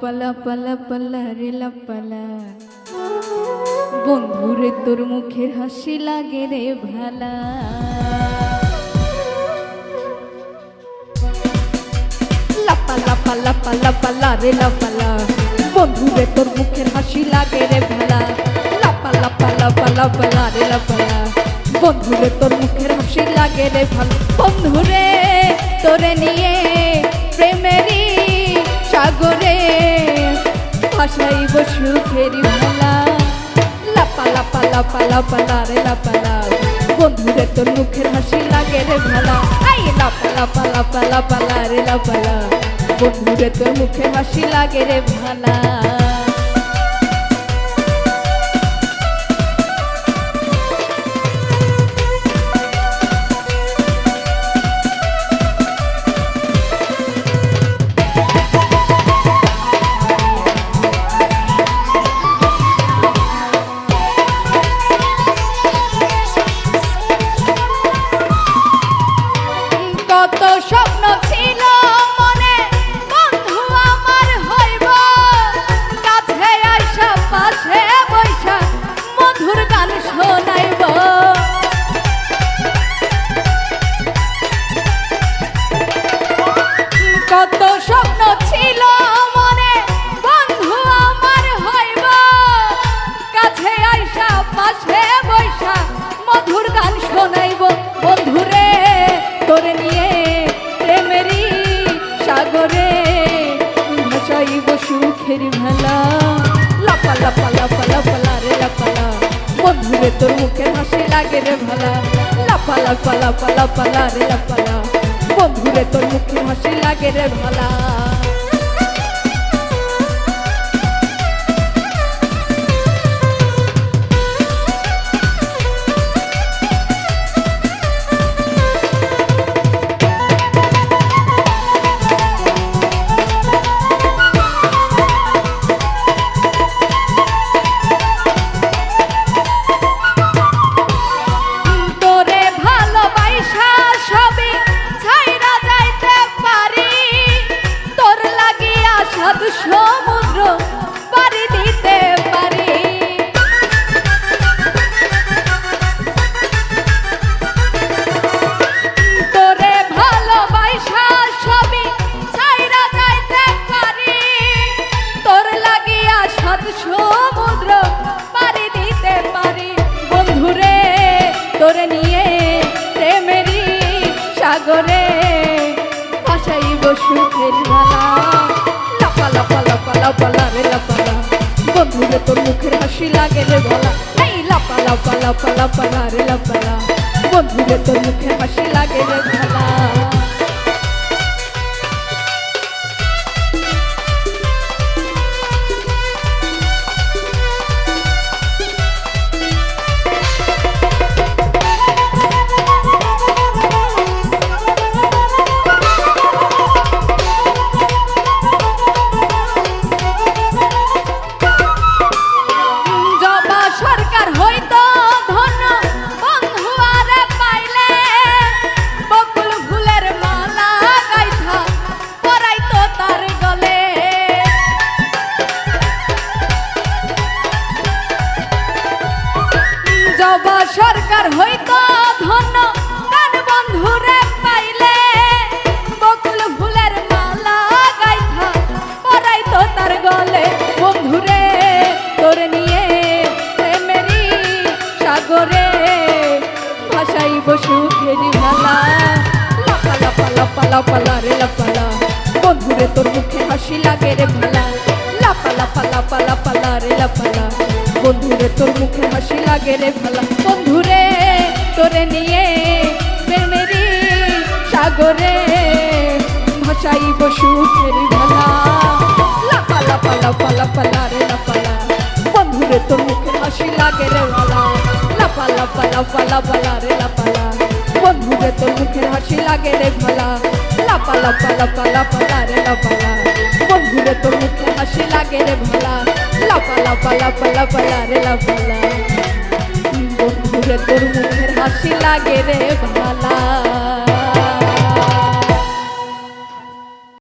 লাপালা পালা পালা রে লাপালা, বন্ধুরে তোর মুখের হাসি লাগে রে ভালা। লাপালা পালা পালা পালা রে লাপালা, বন্ধুরে তোর মুখের হাসি লাগে রে ভালা। লাপালা পালা পালা পালা রে লাপালা, বন্ধুরে তোর মুখের হাসি লাগে রে ভালা। বন্ধুরে তোরে নিয়ে প্রেমেরই সাগরে ভাসাইব সুখের ভালা। লাপালা পালা পালা পালা রে লাপালা, বন্ধুরে তোর মুখের হাসি লাগে রে ভালা। আই লাপালা পালা পালা পালা রে লাপালা, বন্ধুরে তোর মুখের হাসি লাগে রে ভালা। কত স্বপ্ন ছিল মনে, বন্ধু আমার হইব, কাছে আইসা পাশে বৈশা মধুর গান শোনাইব। কত স্বপ্ন ছিল মনে, বন্ধু আমার হইব, কাছে আইসা পাশে বৈশা মধুর গান শোনাইব। বন্ধুরে তোরে নিয়ে প্রেমেরই সাগরে ভাসাইব সুখের ভালা। লাপালা পালা পালা পালা রে লাপালা, বন্ধুরে তোর মুখের হাসি লাগে রে ভালা। লাপালা পালা পালা পালা রে লাপালা, বন্ধুরে তোর মুখের হাসি লাগে রে ভালা। সমুদ্র পাড়ি দিতে পারি, তোরে ভালোবাসা সবই ছাইরা যাইতে পারি, তোর লাগিয়া সাত সমুদ্র পাড়ি দিতে পারি। বন্ধুরে তোরে নিয়ে প্রেমেরই সাগরে ভাসাইব সুখের ভালা। লাপালা পালা পালা পালা রে লাপালা, বন্ধুরে তোর মুখের হাসি লাগে রে ভালা। এই লাপালা পালা পালা পালা রে লাপালা, বন্ধুরে তোর মুখের হাসি লাগে রে ভালা। সরকার হইতো ধন্য বন্ধু আরে পাইলে, বকুল ফুলের মালা গাইথা পরাইতো তার গলে। জবা সরকার হইতো ধন্য গান বন্ধুরে পাইলে, বকুল ফুলের মালা গাইথা পরাইতো তার গলে। বন্ধুরে তোরে নিয়ে সাগরে ভাসাইব সুখের ভালা। লাপালা পালা পালা পালা রে লাপালা, বন্ধুরে তোর মুখে হাসি লাগে রে ভালা। লাপালা পালা পালা পালা রে লাপালা, বন্ধুরে তোর মুখে হাসি লাগে রে ভালা। বন্ধুরে তোরে নিয়ে প্রেমেরই সাগরে ভাসাইব সুখের ভালা। লাপালা পালা পালা পালা রে লাপালা, বন্ধুরে তোর মুখে হাসি লাগে রে ভালা। লাপালা পালা পালা পালা রে লাপালা, বন্ধুরে তোর মুখের হাসি লাগে রে ভালা। লাপালা পালা পালা পালা রে লাপালা, বন্ধুরে তোর মুখে হাসি লাগে রে ভালা। লাপালা পালা পালা পালা রে লাপালা, বন্ধুরে তোর মুখের হাসি লাগে রে ভালা।